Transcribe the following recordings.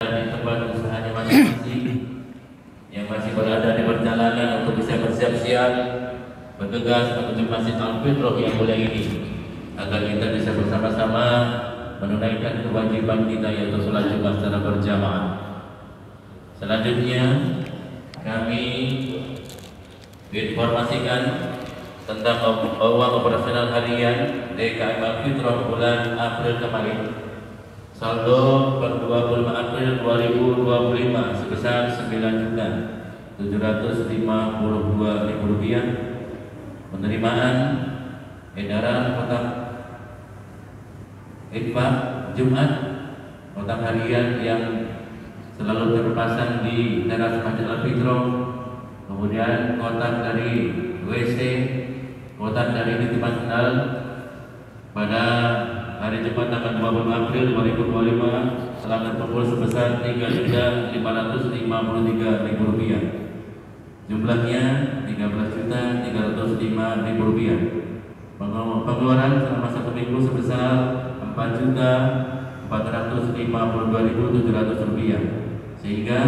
di tempat usahanya masing-masing yang masih berada di perjalanan untuk bisa bersiap-siap bergegas menuju Masjid Al-Fitrah yang mulia ini, agar kita bisa bersama-sama menunaikan kewajiban kita, yaitu sholat Jumat secara berjamaah. Selanjutnya kami informasikan tentang uang operasional harian DKM Al-Fitrah bulan April kemarin. Saldo per 25 April 2025 sebesar Rp9.752.000. Penerimaan edaran kotak infak Jumat, kotak harian yang selalu terpasang di teras Masjid Al-Fitrah, kemudian kotak dari WC, kotak dari titipan sendal pada hari Jumat tanggal 20 April 2025 telah terkumpul sebesar Rp3.553.000. Jumlahnya Rp13.305.000. Pengeluaran selama 1 minggu sebesar Rp4.452.700. Sehingga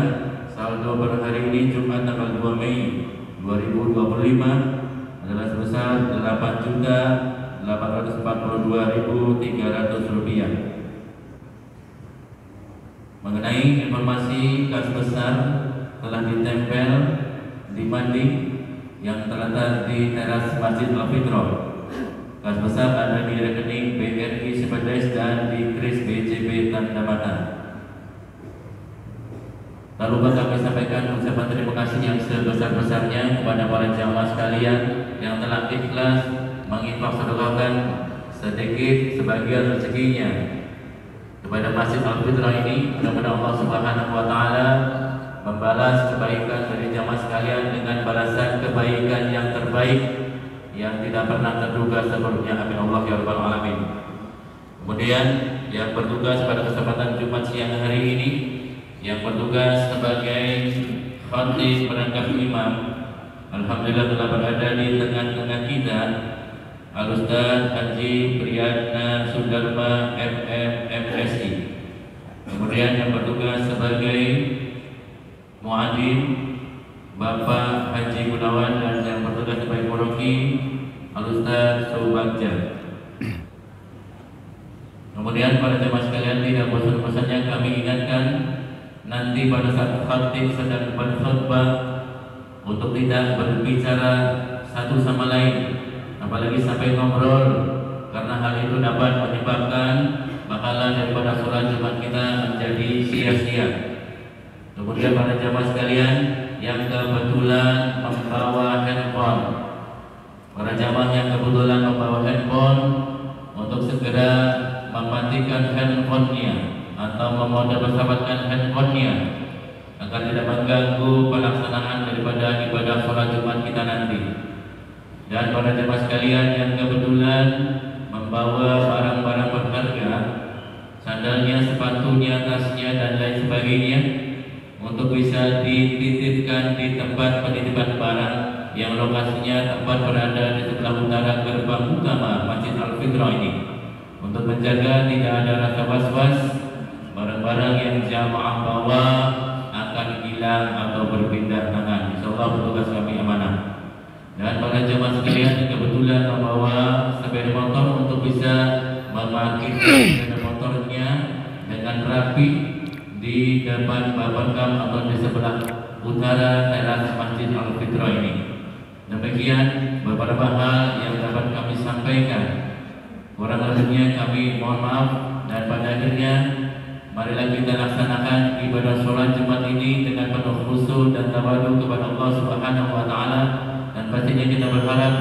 saldo per hari ini Jumat tanggal 2 Mei 2025 adalah sebesar Rp8.842.300. Mengenai informasi kas besar telah ditempel di dinding yang terletak di teras Masjid Al-Fitrah. Kas besar ada di rekening BRI Sepedes dan di kris BCB Tanda Mata. Tak lupa kami sampaikan ucapan terima kasih yang sebesar-besarnya kepada para jamaah sekalian yang telah ikhlas menginfak sedekahkan sedikit sebagian rezekinya kepada Masjid Al-Fitrah ini. Mudah-mudahan Allah Subhanahu wa taala membalas kebaikan dari jamaah sekalian dengan balasan kebaikan yang terbaik yang tidak pernah terduga sebelumnya. Amin Allah ya rabbal alamin. Kemudian yang bertugas pada kesempatan Jumat siang hari ini, yang bertugas sebagai khatib penangkap imam, alhamdulillah telah berada di tengah-tengah kita Al-Ustaz Haji Priyatna Sudarma MSI. Kemudian yang bertugas sebagai muadzin Bapak Haji Gunawan, dan yang bertugas sebagai muroki Al-Ustaz Subagja. Kemudian pada jemaah sekalian, tidak bosan-bosannya kami ingatkan nanti pada saat khatib sedang berkhutbah untuk tidak berbicara satu sama lain, apalagi sampai ngobrol, karena hal itu dapat menyebabkan pahala daripada sholat Jumat kita menjadi sia-sia. Kemudian para jamaah sekalian yang kebetulan membawa handphone, para jamaah yang kebetulan membawa handphone untuk segera mematikan handphonenya atau memodalkan handphonenya agar tidak mengganggu pelaksanaan daripada ibadah sholat Jumat kita nanti. Dan para jemaah sekalian yang kebetulan membawa barang-barang berharga, sandalnya, sepatunya, tasnya, dan lain sebagainya, untuk bisa dititipkan di tempat penitipan barang yang lokasinya tempat berada di sebelah utara gerbang utama Masjid Al-Fitrah ini, untuk menjaga tidak ada rasa was-was barang-barang yang jamaah bawa akan hilang atau berpindah tangan. Insyaallah petugas kami amanah. Dan para jemaah sekalian yang kebetulan membawa sepeda motor untuk bisa memarkirkan sepeda motornya dengan rapi di depan babakam atau di sebelah utara teras Masjid Al-Fitrah ini. Demikian beberapa hal yang dapat kami sampaikan. Kurang lebihnya kami mohon maaf, dan pada akhirnya marilah kita laksanakan ibadah sholat Jumat ini dengan penuh khusyuk dan tawadu kepada Allah Subhanahu wa taala. Dan pastinya kita berharap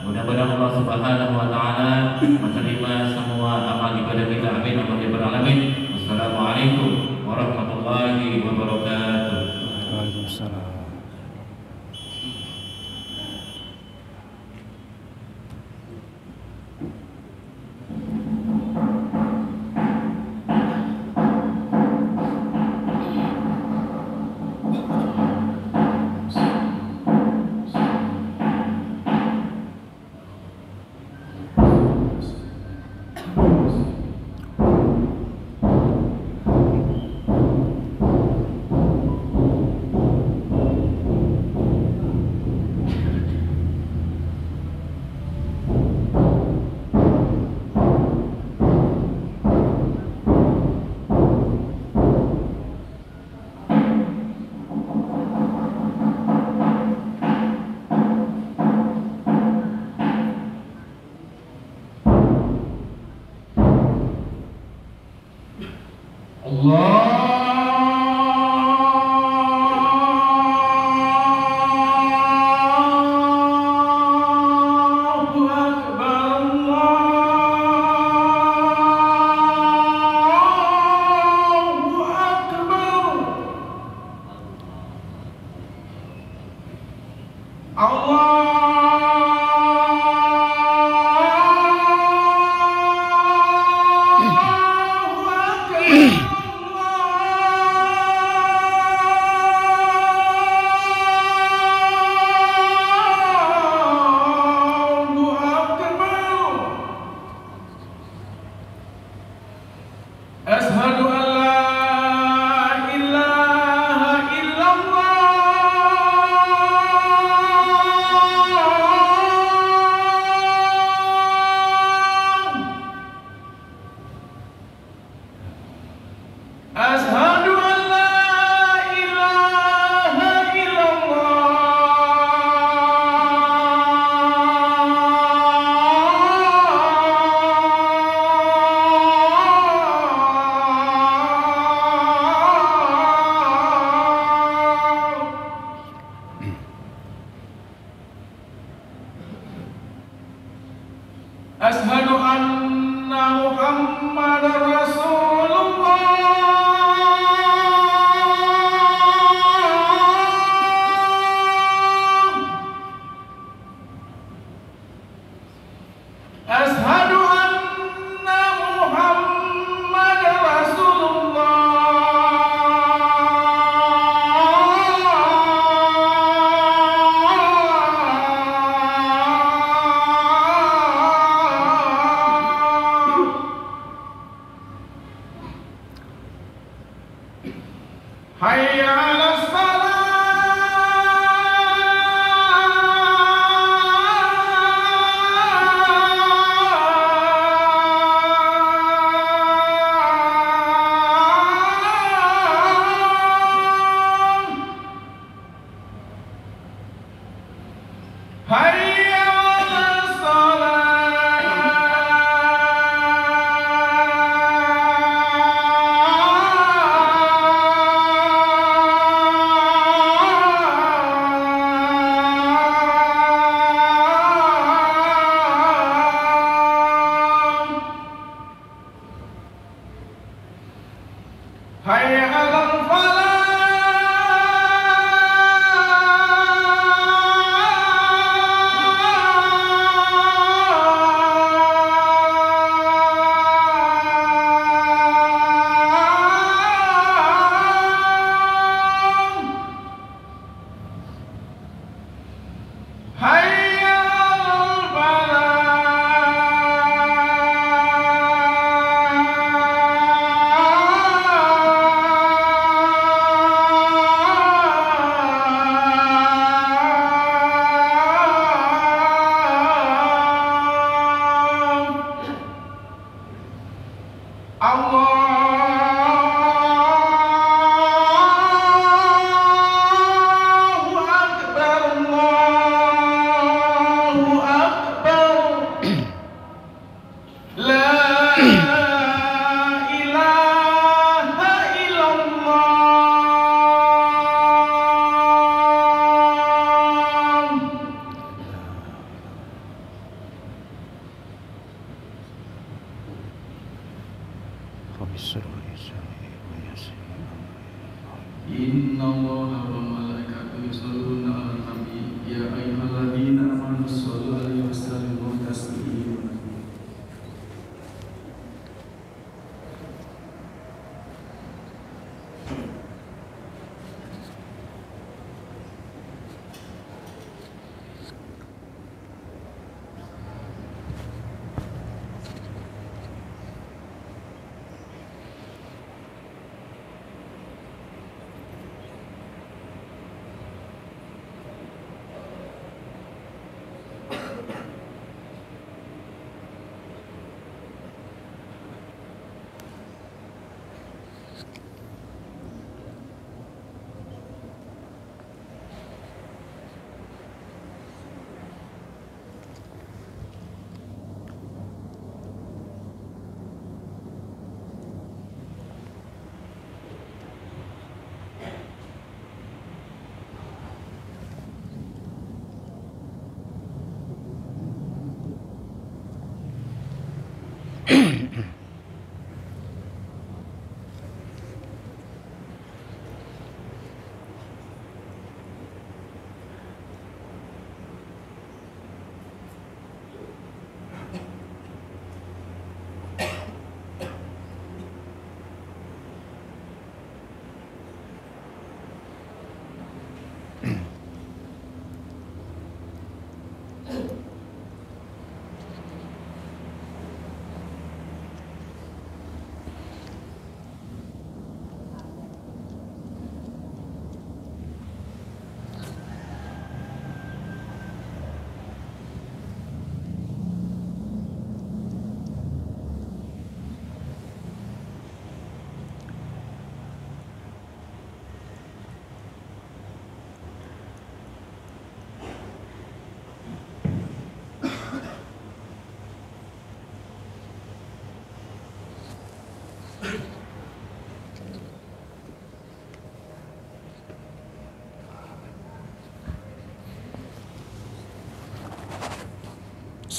mudah-mudahan Allah Subhanahu wa taala menerima semua amal ibadah kita. Amin ya rabbal alamin. Wassalamualaikum warahmatullahi wabarakatuh. Waalaikumsalam. hayya 'alas salah. Inna Allaha wa malaikatahu yusholluna 'alan nabi ya ayyuhalladzina amanu shollu 'alaihi wa sallimu taslima.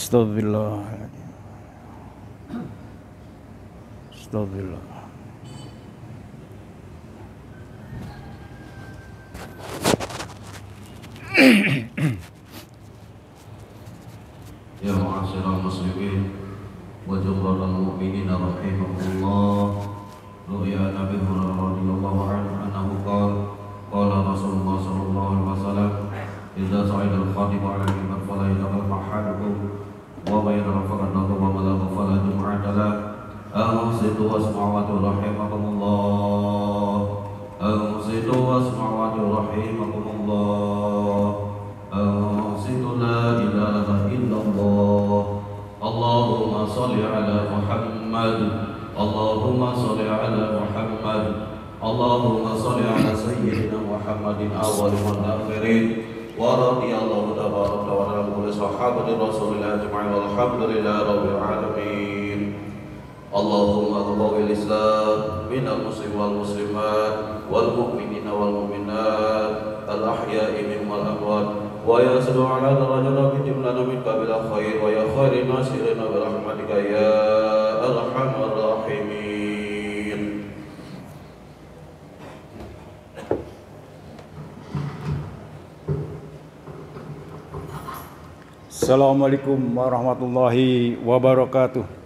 Astagfirullah. Astagfirullah. Ya ma'asyiral muslimin wa jumlatal mu'minin rahimakumullah. Ru'ya Nabi Hurairah radhiyallahu anhu qala Rasulullah sallallahu alaihi wasallam idza sa'ida al-khatib 'ala al-mimbar fala yataqal ahadukum wa ma yatarafaqa an-nadhu wa ma la fala jum'ata la ansitu wasma'u rahimakumullah. samawati rahimakumullah. Ansitu la ilaha illallah. Allahumma sholli ala Muhammad. Allahumma sholli ala Muhammad. Allahumma sholli ala sayyidina Muhammadin awwal wal akhirin. Wa radiyallahu tabaraka wa ta'ala kulli sahabati Rasulillah ajma'in walhamdulillahi rabbil alamin. Allahumma qawwil Islam minal muslim wal muslimat wal mu'minina wal mu'minat al ahya'i minhum wal amwat wa yasdu ala darajati lana min qabil khair wa ya khairin nasirina bi rahmatika ya arhamar rahimin. Assalamualaikum warahmatullahi wabarakatuh.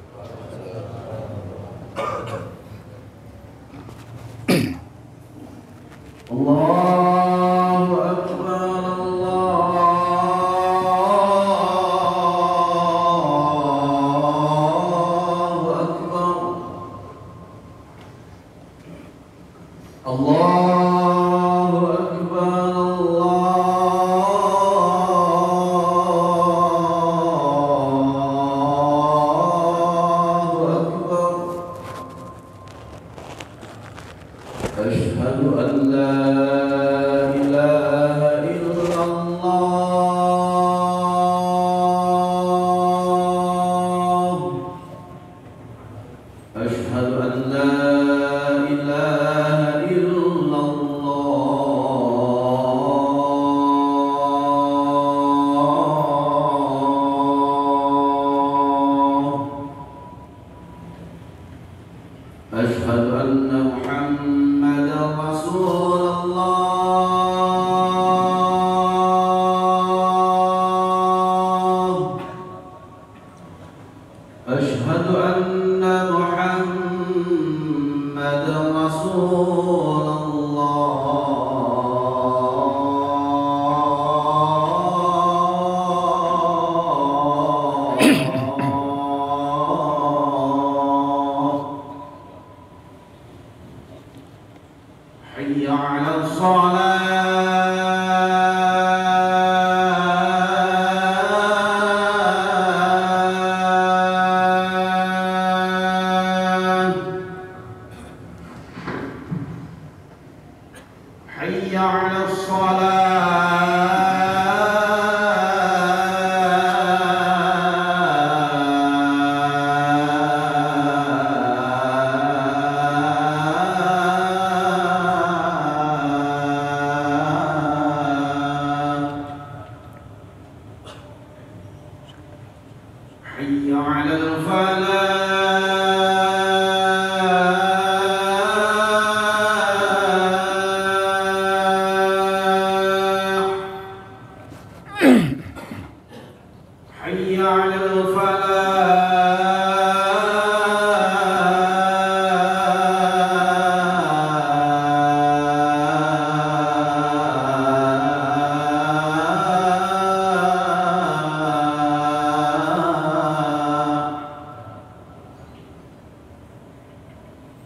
Allahu akbar, Allahu akbar, Allahu akbar, Allahu akbar. Asyhadu an la ilaha illallah. Asyhadu an la ilaha illallah. Asyhadu anna Muhammadan Rasulullah. Asyhadu anna Muhammadan Rasulullah. Hayya 'alas shalah. Hayya 'alas salah. Hayya 'alal falah. Hayya 'alal falah.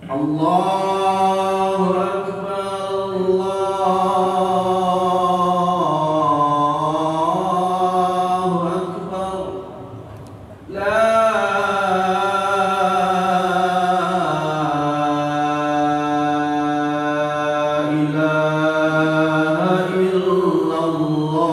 Allahu akbar, Allahu akbar. La ilaha illallah.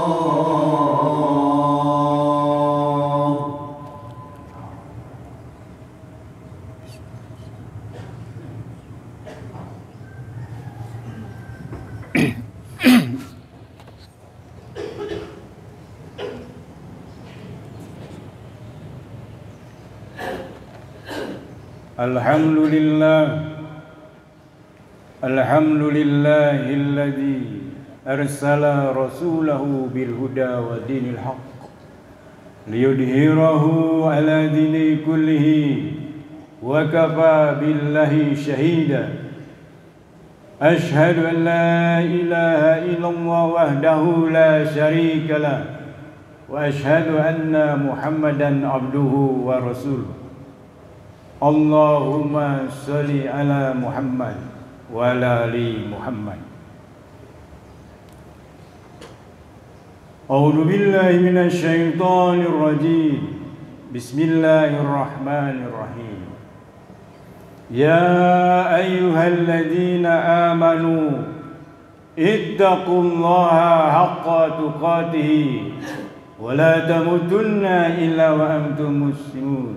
Alhamdulillahilladzi arsala rasulahu bil huda wa dinil haqq liyudhhirahu ala dini kullihi wa kafa billahi shahida. Ashhadu an la ilaha illallah wahdahu la syarika lah wa ashhadu anna Muhammadan abduhu wa rasuluh. Allahumma sholli ala Muhammad wa ala ali Muhammad أعوذ بالله من الشيطان الرجيم بسم الله الرحمن الرحيم يا أيها الذين آمنوا اتقوا الله حق تقاته ولا تموتن إلا وأنتم مسلمون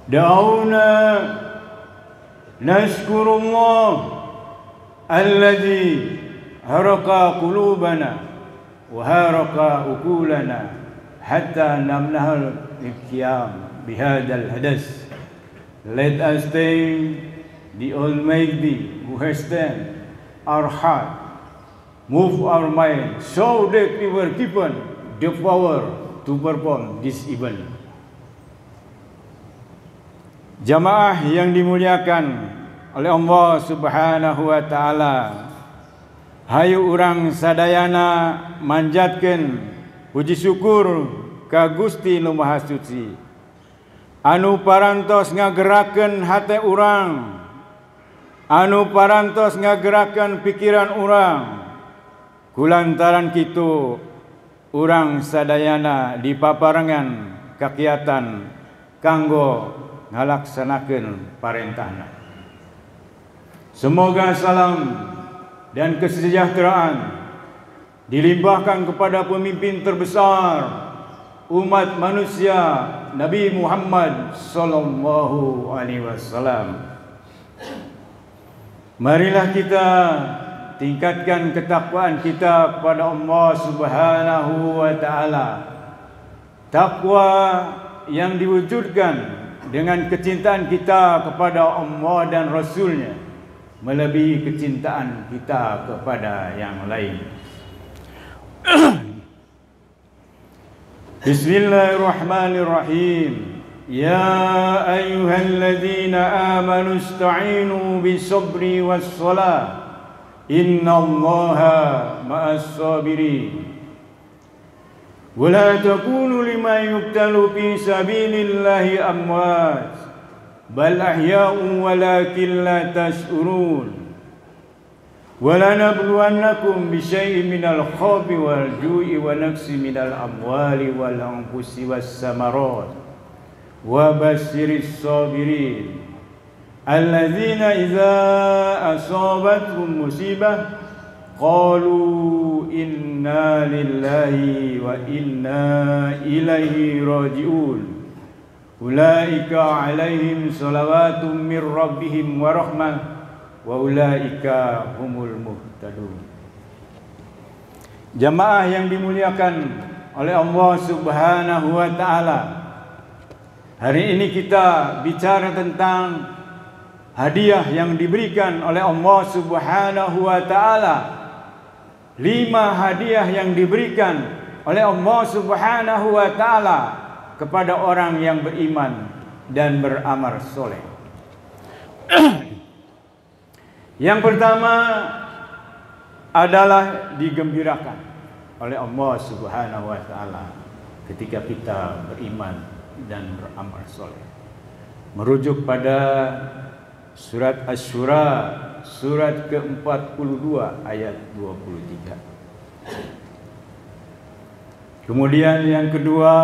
دعونا نشكر الله الذي حرق قلوبنا وحرق عقولنا حتى نمنع القيام بهذا الحدث. Let us thank the Almighty who has stand our heart, move our mind, so that we were given the power to perform this event. Jamaah yang dimuliakan oleh Allah Subhanahu wa taala, hayu urang sadayana manjatkeun puji syukur ka Gusti Nu Maha Suci anu parantos ngagerakeun hate urang, anu parantos ngagerakeun pikiran urang, kulantaran kitu urang sadayana dipaparengan kakiatan kanggo ngalaksanakeun parentahna. Semoga salam dan kesejahteraan dilimpahkan kepada pemimpin terbesar umat manusia, Nabi Muhammad sallallahu alaihi wasallam. Marilah kita tingkatkan ketakwaan kita kepada Allah Subhanahu wa taala. Takwa yang diwujudkan dengan kecintaan kita kepada Allah dan Rasul-Nya melebihi kecintaan kita kepada yang lain. Bismillahirrahmanirrahim. Ya ayyuhalladzina amanu ista'inu bis-sabri was-salah. Innallaha ma'as-sabirin. Wa la takunu liman yuqtalu fi sabilillahi amwat, bal ahya'un walakin la tash'urun. وَلَنَبْلُوَنَّكُمْ بِشَيْءٍ مِنَ الْخَوْفِ وَالْجُوعِ وَنَقْصٍ مِنَ الْأَمْوَالِ وَالْأَنفُسِ وَالثَّمَرَاتِ وَبَشِّرِ الصَّابِرِينَ الَّذِينَ إِذَا أَصَابَتْهُمْ مُصِيبَةٌ قَالُوا إِنَّا لِلَّهِ وَإِنَّا إِلَيْهِ رَاجِعُونَ أُولَئِكَ عَلَيْهِمْ صَلَوَاتٌ مِّن رَّبِّهِمْ وَرَحْمَةٌ wa ulaika humul muhtadun. Jamaah yang dimuliakan oleh Allah Subhanahu wa taala, hari ini kita bicara tentang hadiah yang diberikan oleh Allah Subhanahu wa taala. 5 hadiah yang diberikan oleh Allah Subhanahu wa taala kepada orang yang beriman dan beramal soleh. Yang pertama adalah digembirakan oleh Allah Subhanahu wa taala ketika kita beriman dan beramal soleh. Merujuk pada surat Asy-Syura surat ke-42 ayat 23. Kemudian yang kedua,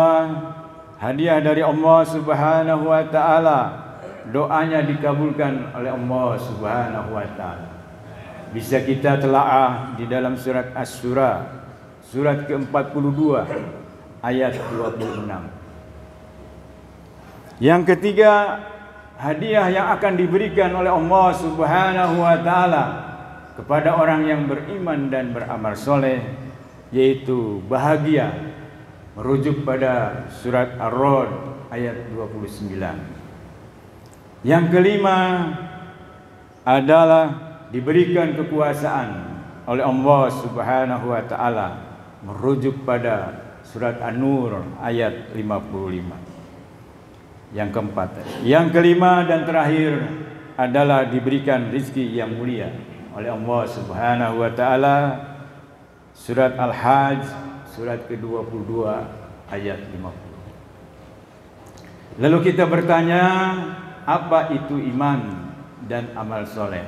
hadiah dari Allah Subhanahu wa taala, doanya dikabulkan oleh Allah Subhanahu wa taala. Bisa kita telaah di dalam surat Asy-Syura surat ke-42 ayat 26. Yang ketiga, hadiah yang akan diberikan oleh Allah Subhanahu wa taala kepada orang yang beriman dan beramal soleh, yaitu bahagia, merujuk pada surat Ar-Ra'd ayat 29. Yang kelima adalah diberikan kekuasaan oleh Allah Subhanahu wa taala, merujuk pada surat An-Nur ayat 55. Yang keempat, yang kelima dan terakhir adalah diberikan rezeki yang mulia oleh Allah Subhanahu wa taala, surat Al-Hajj surat ke-22 ayat 50. Lalu kita bertanya, apa itu iman dan amal soleh?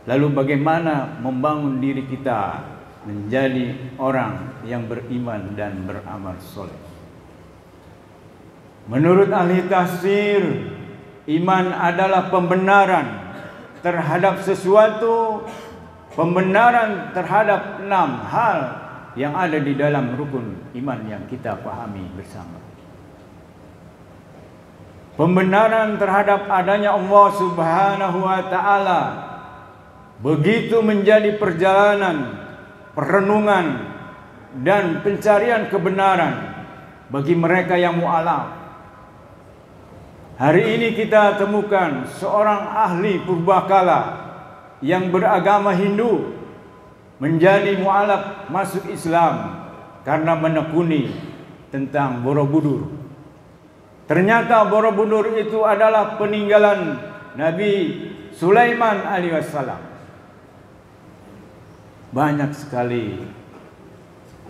Lalu bagaimana membangun diri kita menjadi orang yang beriman dan beramal soleh. Menurut ahli tafsir, iman adalah pembenaran terhadap sesuatu, pembenaran terhadap 6 hal yang ada di dalam rukun iman yang kita pahami bersama. Pembenaran terhadap adanya Allah Subhanahu wa taala begitu menjadi perjalanan perenungan dan pencarian kebenaran bagi mereka yang mu'alaf. Hari ini kita temukan seorang ahli purbakala yang beragama Hindu menjadi mu'alaf masuk Islam karena menekuni tentang Borobudur. Ternyata Borobudur itu adalah peninggalan Nabi Sulaiman alaihissalam. Banyak sekali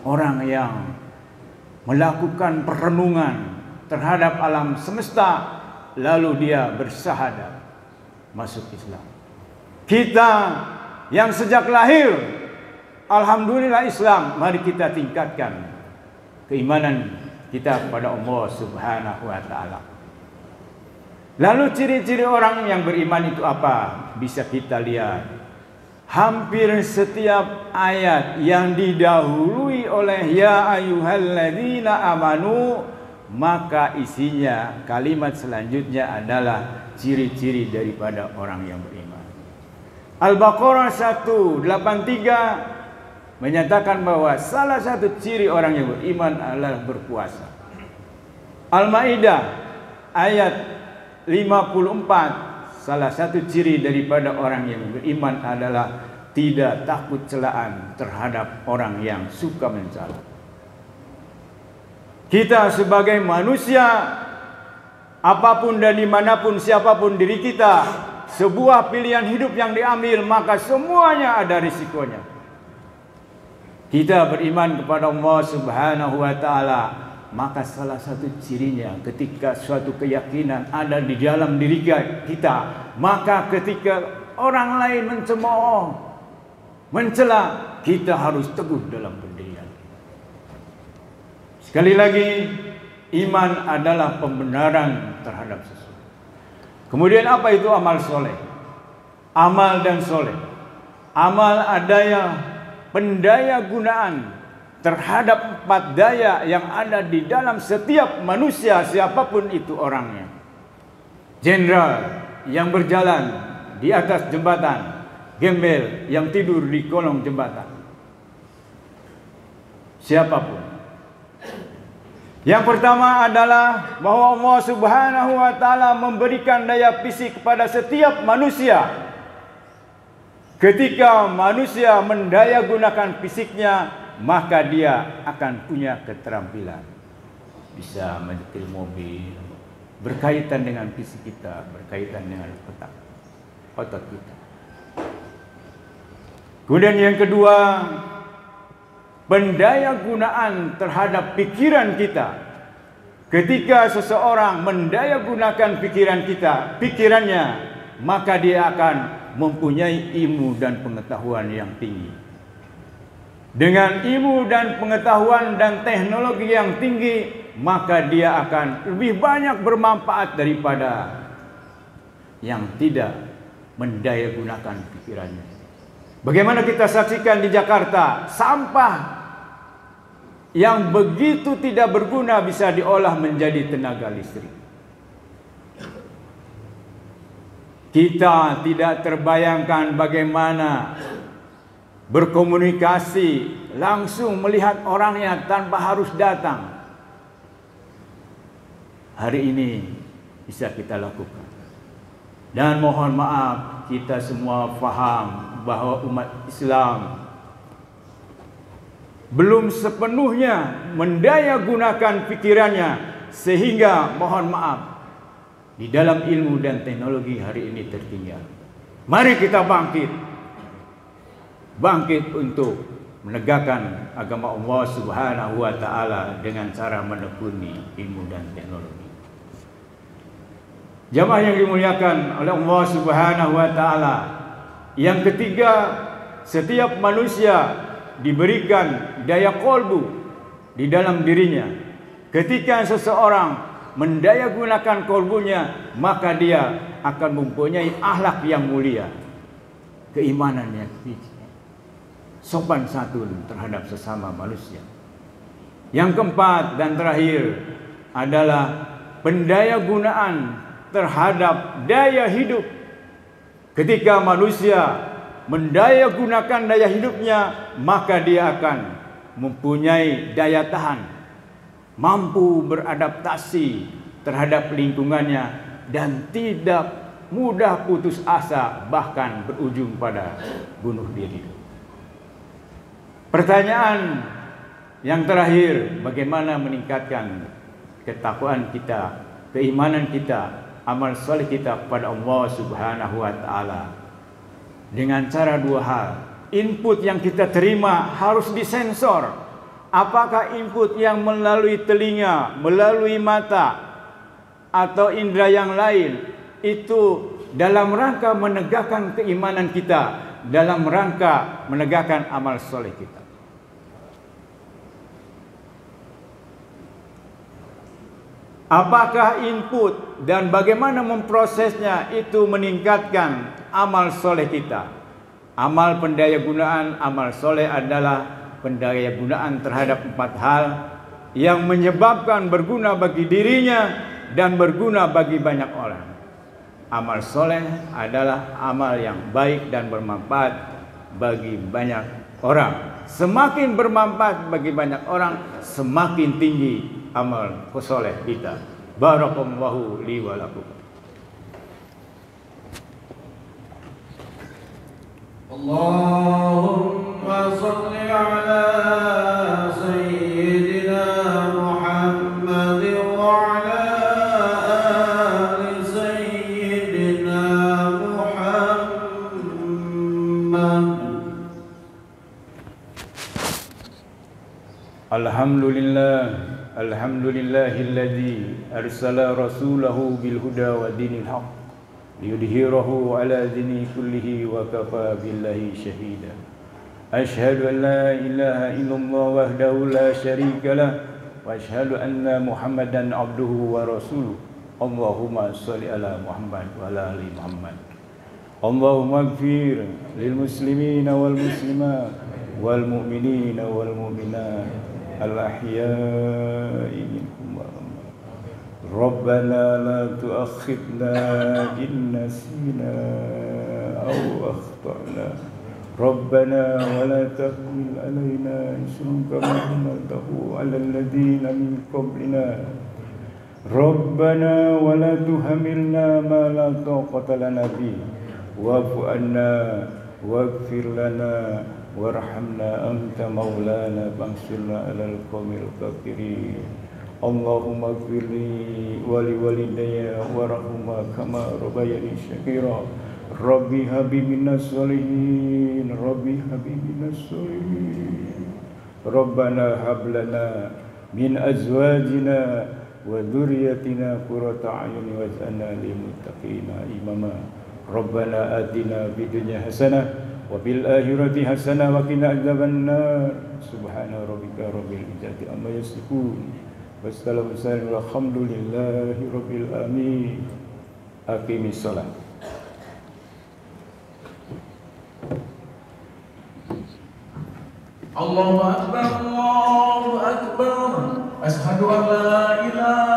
orang yang melakukan perenungan terhadap alam semesta, lalu dia bersyahadat masuk Islam. Kita yang sejak lahir alhamdulillah Islam, mari kita tingkatkan keimanan kita kepada Allah Subhanahu wa taala. Lalu ciri-ciri orang yang beriman itu apa? Bisa kita lihat. Hampir setiap ayat yang didahului oleh ya ayyuhalladzina amanu, maka isinya kalimat selanjutnya adalah ciri-ciri daripada orang yang beriman. Al-Baqarah 183 menyatakan bahwa salah satu ciri orang yang beriman adalah berpuasa. Al-Maidah ayat 54, salah satu ciri daripada orang yang beriman adalah tidak takut celaan terhadap orang yang suka mencela. Kita sebagai manusia, apapun dan dimanapun siapapun diri kita, sebuah pilihan hidup yang diambil maka semuanya ada risikonya. Kita beriman kepada Allah Subhanahu wa taala, maka salah satu cirinya ketika suatu keyakinan ada di dalam diri kita, maka ketika orang lain mencemooh, mencela, kita harus teguh dalam pendirian. Sekali lagi, iman adalah pembenaran terhadap sesuatu. Kemudian apa itu amal soleh? Amal dan soleh. Amal adanya pendaya gunaan terhadap 4 daya yang ada di dalam setiap manusia, siapapun itu orangnya. Jenderal yang berjalan di atas jembatan, gembel yang tidur di kolong jembatan, siapapun. Yang pertama adalah bahwa Allah Subhanahu wa taala memberikan daya fisik kepada setiap manusia. Ketika manusia mendaya gunakan fisiknya, maka dia akan punya keterampilan, bisa menyetir mobil, berkaitan dengan fisik kita, berkaitan dengan otot kita. Kemudian yang kedua, pendaya gunaan terhadap pikiran kita. Ketika seseorang mendaya gunakan pikirannya, maka dia akan mempunyai ilmu dan pengetahuan yang tinggi. Dengan ilmu dan pengetahuan dan teknologi yang tinggi, maka dia akan lebih banyak bermanfaat daripada yang tidak mendaya gunakan pikirannya. Bagaimana kita saksikan di Jakarta, sampah yang begitu tidak berguna bisa diolah menjadi tenaga listrik. Kita tidak terbayangkan bagaimana berkomunikasi langsung melihat orangnya tanpa harus datang. Hari ini bisa kita lakukan. Dan mohon maaf, kita semua paham bahwa umat Islam belum sepenuhnya mendaya gunakan pikirannya, sehingga mohon maaf, di dalam ilmu dan teknologi hari ini tertinggal. Mari kita bangkit untuk menegakkan agama Allah Subhanahu wa taala dengan cara menekuni ilmu dan teknologi. Jamaah yang dimuliakan oleh Allah Subhanahu wa taala, yang ketiga, setiap manusia diberikan daya kolbu di dalam dirinya. Ketika seseorang mendaya gunakan kolbunya, maka dia akan mempunyai akhlak yang mulia, keimanan yang tinggi, sopan santun terhadap sesama manusia. Yang keempat dan terakhir adalah pendaya gunaan terhadap daya hidup. Ketika manusia mendaya gunakan daya hidupnya, maka dia akan mempunyai daya tahan, mampu beradaptasi terhadap lingkungannya, dan tidak mudah putus asa, bahkan berujung pada bunuh diri. Pertanyaan yang terakhir, bagaimana meningkatkan ketakwaan kita, keimanan kita, amal soleh kita kepada Allah Subhanahu wa Ta'ala? Dengan cara dua hal. Input yang kita terima harus disensor. Apakah input yang melalui telinga, melalui mata, atau indera yang lain, itu dalam rangka menegakkan keimanan kita, dalam rangka menegakkan amal soleh kita. Apakah input dan bagaimana memprosesnya itu meningkatkan amal soleh kita? Amal pendaya gunaan, amal soleh adalah pendaya gunaan terhadap 4 hal yang menyebabkan berguna bagi dirinya dan berguna bagi banyak orang. Amal soleh adalah amal yang baik dan bermanfaat bagi banyak orang. Semakin bermanfaat bagi banyak orang, semakin tinggi amal soleh kita. Barakallahu li wa lakum. Allahumma salli ala sayyidina Muhammad wa ala ali sayyidina Muhammad. Alhamdulillahilladzi arsala rasulahu bil huda wa dinil haqq liyudhhirahu ala dini kullihi wa kafa billahi shahida. Ashhadu an la ilaha illallah wahdahu la syarika lah wa ashhadu anna Muhammadan abduhu wa rasuluh. Allahumma shalli ala Muhammad wa ala ali Muhammad. Allahumma ighfir lil muslimina wal muslimat wal mu'minina wal mu'minat al ahya'i minhum wal amwat. Rabbana la tu'akhidna in nasina aw akhtana. Rabbana wa la tahmil alaina isran kama hamaltahu 'alal ladzina min qablina. Rabbana wa la tuhammilna ma la taqata lana bihi wa'fu 'anna waghfir lana warhamna anta maulana fansurna 'alal qaumil kafirin. Allahumma ighfirli wa li walidayya warhamhuma kama rabbayani shaghira. Rabbi habi minas solihin, Rabbi habi minas solihin. Rabbana hab lana min azwajina wa dhurriyyatina qurrata a'yun waj'alna lil muttaqina imama. Rabbana atina fid dunya hasanah wa fil akhirati hasanah wa qina adzabannar. Subhana rabbika rabbil izzati amma yasifun. Wassalamualaikum walhamdulillahi rabbil alamin. Aqimis shalah. Allahu akbar, Allahu akbar. Asyhadu an la ilaha